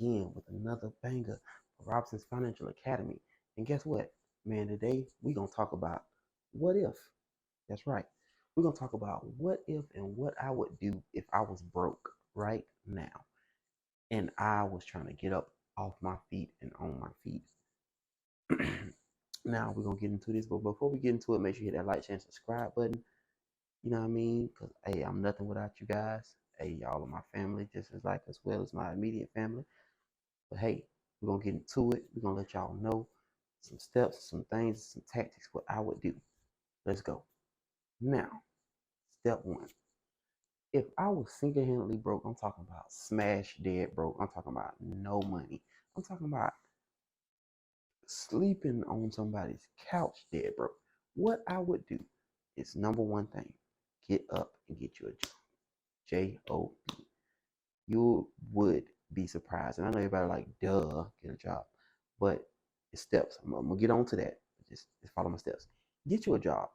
again with another banger for Robson's Financial Academy. And guess what? Man, today we're going to talk about what if. That's right. We're going to talk about what if and what I would do if I was broke right now and I was trying to get up off my feet and on my feet. Now we're going to get into this, but before we get into it, make sure you hit that like, share, and subscribe button. You know what I mean? Because, hey, I'm nothing without you guys. Hey, y'all are my family, just as well as my immediate family. But hey, we're gonna get into it. We're gonna let y'all know some steps, some things, some tactics, what I would do. Let's go. Now, step one. If I was single-handedly broke, I'm talking about smash dead broke. I'm talking about no money. I'm talking about sleeping on somebody's couch dead broke. What I would do is number one thing, get up and get you a job. J-O-B. You would be surprised. And I know everybody like, duh, get a job. But it's steps. I'm gonna get on to that. Just follow my steps. Get you a job.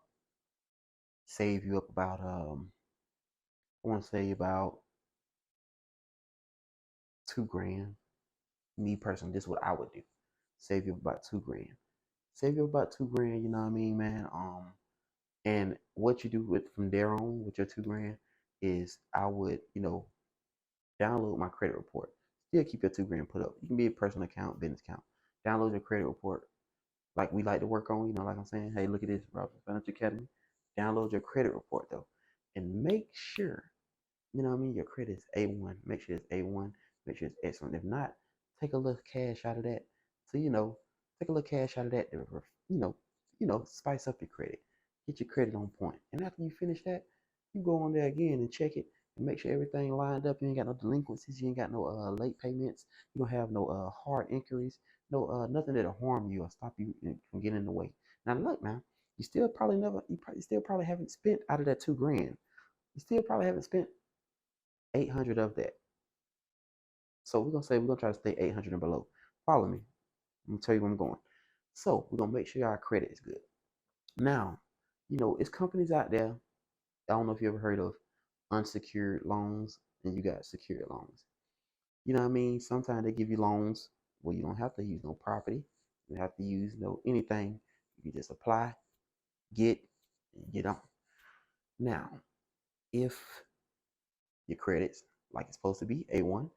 Save you up about I want to say about 2 grand. Me personally, this is what I would do. Save you about 2 grand. Save you about 2 grand, you know what I mean, man? And what you do with from there on with your 2 grand is I would, download my credit report. Still keep your 2 grand put up. You can be a personal account, business account. Download your credit report like we like to work on, like I'm saying, hey, look at this, Robert Financial Academy. Download your credit report though. And make sure, your credit is A1. Make sure it's A1. Make sure it's excellent. If not, take a little cash out of that. So, take a little cash out of that to, spice up your credit. Get your credit on point. And after you finish that, you go on there again and check it and make sure everything lined up. You ain't got no delinquencies. You ain't got no late payments. You don't have no hard inquiries. No nothing that'll harm you or stop you from getting in the way. Now look, now you still probably haven't spent out of that 2 grand. You still probably haven't spent 800 of that. So we're gonna try to stay 800 and below. Follow me. I'm gonna tell you where I'm going. So we're gonna make sure our credit is good. Now, it's companies out there. I don't know if you ever heard of unsecured loans and you got secured loans. You know what I mean? Sometimes they give you loans where you don't have to use no property. You don't have to use no anything. You can just apply, get, and get on. Now, if your credit's like it's supposed to be, A1,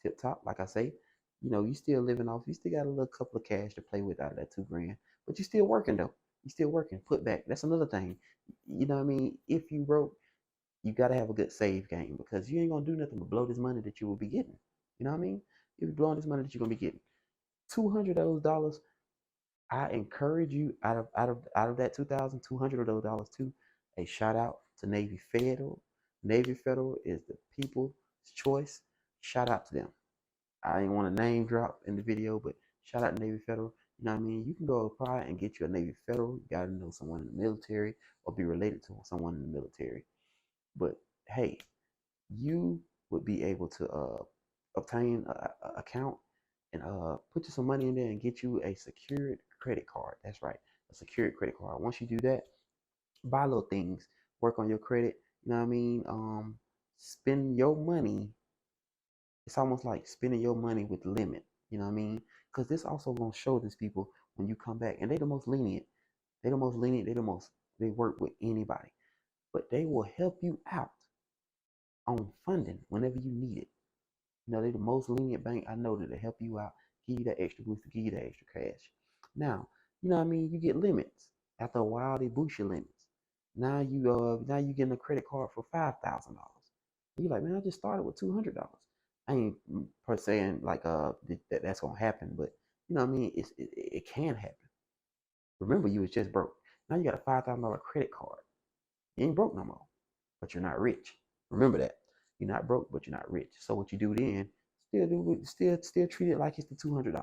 tip top, like I say, you still living off, you still got a little couple of cash to play with out of that 2 grand, but you still working though. You still working, put back. That's another thing. You know what I mean? If you broke, you gotta have a good save game because you ain't gonna do nothing but blow this money that you will be getting. You know what I mean? You'll be blowing this money that you're gonna be getting. 200 of those dollars, I encourage you out of that 2,000, 200 of those dollars too. A shout out to Navy Federal. Navy Federal is the people's choice. Shout out to them. I didn't want to name drop in the video, but shout out to Navy Federal. You know what I mean? You can go apply and get you a Navy Federal. You got to know someone in the military or be related to someone in the military. But hey, you would be able to obtain a account and put you some money in there and get you a secured credit card. That's right, a secured credit card. Once you do that, buy little things, work on your credit. You know what I mean? Spend your money. It's almost like spending your money with limit. You know what I mean? Because this also gonna show these people when you come back, and they the most lenient. They the most lenient. They work with anybody, but they will help you out on funding whenever you need it. They're the most lenient bank I know that'll help you out, give you that extra boost, to give you that extra cash. Now, you know what I mean? You get limits. After a while, they boost your limits. Now you getting a credit card for $5,000. You're like, man, I just started with $200. I ain't per saying like that's gonna happen, but you know what I mean? It can happen. Remember, you was just broke. Now you got a $5,000 credit card. You ain't broke no more, but you're not rich. Remember that. You're not broke, but you're not rich. So what you do then, still treat it like it's the $200.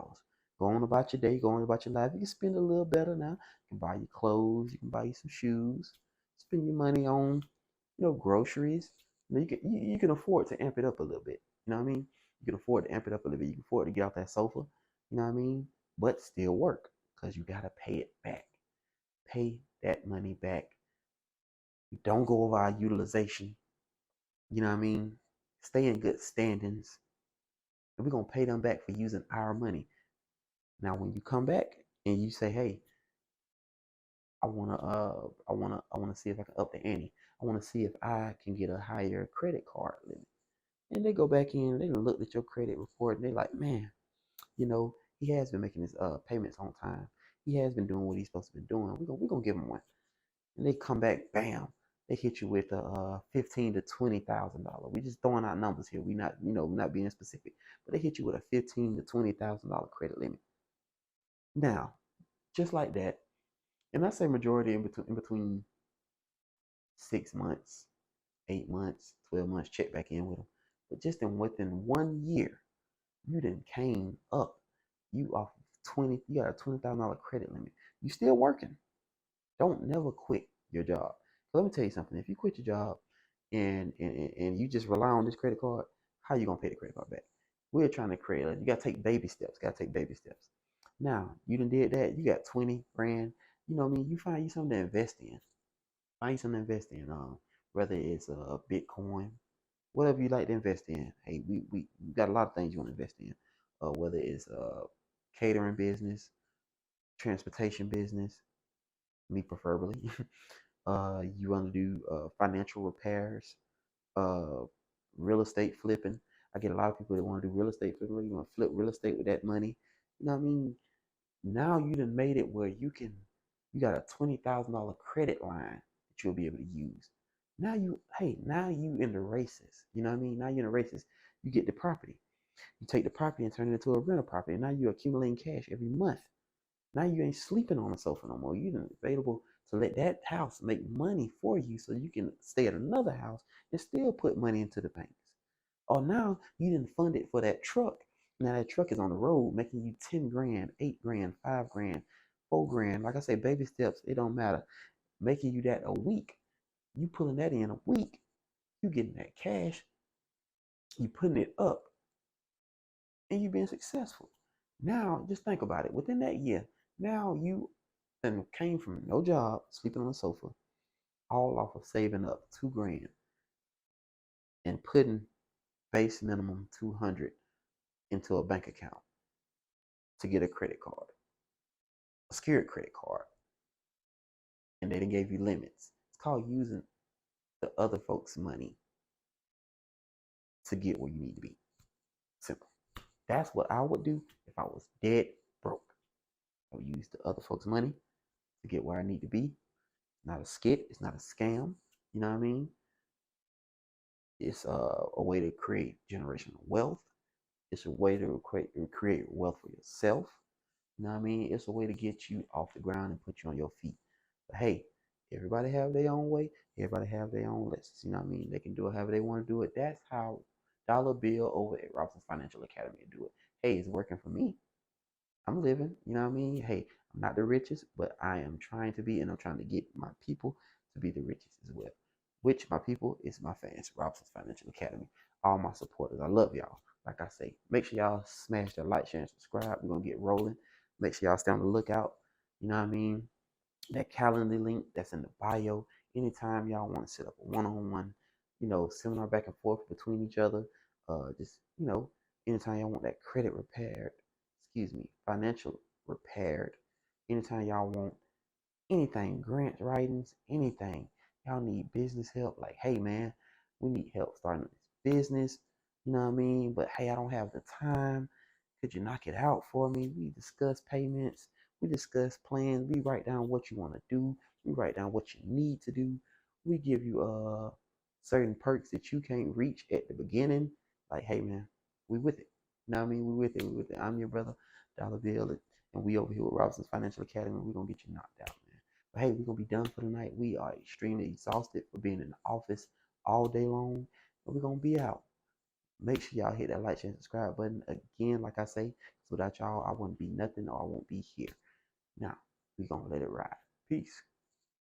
Go on about your day, go on about your life. You can spend a little better now. You can buy you clothes, you can buy you some shoes, spend your money on, groceries. You can afford to amp it up a little bit. You know what I mean? You can afford to amp it up a little bit. You can afford to get off that sofa. You know what I mean? But still work because you gotta pay it back. Pay that money back. Don't go over our utilization. You know what I mean? Stay in good standings. and we're gonna pay them back for using our money. Now, when you come back and you say, "Hey, I wanna see if I can up the ante. I wanna see if I can get a higher credit card limit." And they go back in, they done looked at your credit report, and they like, "Man, he has been making his payments on time. He has been doing what he's supposed to be doing. We're gonna give him one." And they come back, bam, they hit you with a $15 to $20,000. We just throwing out numbers here. We not, we're not being specific, but they hit you with a $15,000 to $20,000 credit limit. Now, just like that, and I say majority in between 6 months, 8 months, 12 months, check back in with them. But just in within 1 year, you then came up. You off 20, you got a $20,000 credit limit. You still working. Don't never quit your job. Let me tell you something. If you quit your job and you just rely on this credit card, how you gonna pay the credit card back? We're trying to create. You gotta take baby steps. Gotta take baby steps. Now you done did that. You got 20 grand. You know what I mean? You find you something to invest in. Find you something to invest in. Whether it's Bitcoin, whatever you like to invest in. Hey, we got a lot of things you want to invest in. Whether it's catering business, transportation business, me preferably. You want to do financial repairs, uh, real estate flipping. I get a lot of people that want to do real estate flipping. You want to flip real estate with that money. You know what I mean? Now you done made it where you got a $20,000 credit line that you'll be able to use. Now you in the races. You know what I mean? Now you're in the races. You get the property. You take the property and turn it into a rental property. And now you're accumulating cash every month. Now you ain't sleeping on the sofa no more. You're available to let that house make money for you so you can stay at another house and still put money into the banks. Or now you didn't fund it for that truck. Now that truck is on the road making you 10 grand, 8 grand, 5 grand, 4 grand. Like I say, baby steps, it don't matter. Making you that a week. You pulling that in a week. You getting that cash. You putting it up and you being successful. Now just think about it. Within that year, now you then came from no job, sleeping on the sofa, all off of saving up 2 grand and putting base minimum 200 into a bank account to get a credit card, a secured credit card, and they didn't give you limits. It's called using the other folks' money to get where you need to be. Simple. That's what I would do if I was dead broke. I would use the other folks' money to get where I need to be. Not a skit. It's not a scam. You know what I mean? It's a way to create generational wealth. It's a way to create wealth for yourself. You know what I mean? It's a way to get you off the ground and put you on your feet. But hey, everybody have their own way. Everybody have their own lessons. You know what I mean? They can do it however they want to do it. That's how Dollar Bill over at Robinson Financial Academy do it. Hey, it's working for me. I'm living. You know what I mean? Hey, I'm not the richest, but I am trying to be, and I'm trying to get my people to be the richest as well. Which my people is my fans, Robson's Financial Academy, all my supporters. I love y'all. Like I say, make sure y'all smash that like, share, and subscribe. We're gonna get rolling. Make sure y'all stay on the lookout. You know what I mean? That calendar link that's in the bio. Anytime y'all want to set up a one-on-one, seminar back and forth between each other. Just anytime y'all want that credit repaired, financial repaired. Anytime y'all want anything, grant writings, anything. Y'all need business help. Like, hey man, we need help starting this business. You know what I mean? But hey, I don't have the time. Could you knock it out for me? We discuss payments. We discuss plans. We write down what you want to do. We write down what you need to do. We give you certain perks that you can't reach at the beginning. Like, hey man, we with it. You know what I mean? We with it. We with it. I'm your brother, Dollar Bill, and we over here with Robson's Financial Academy. We're gonna get you knocked out, man. But hey, we're gonna be done for the night. We are extremely exhausted for being in the office all day long, but we're gonna be out. Make sure y'all hit that like, share, and subscribe button. Again, like I say, without y'all, I wouldn't be nothing or I won't be here. Now, we're gonna let it ride. Peace.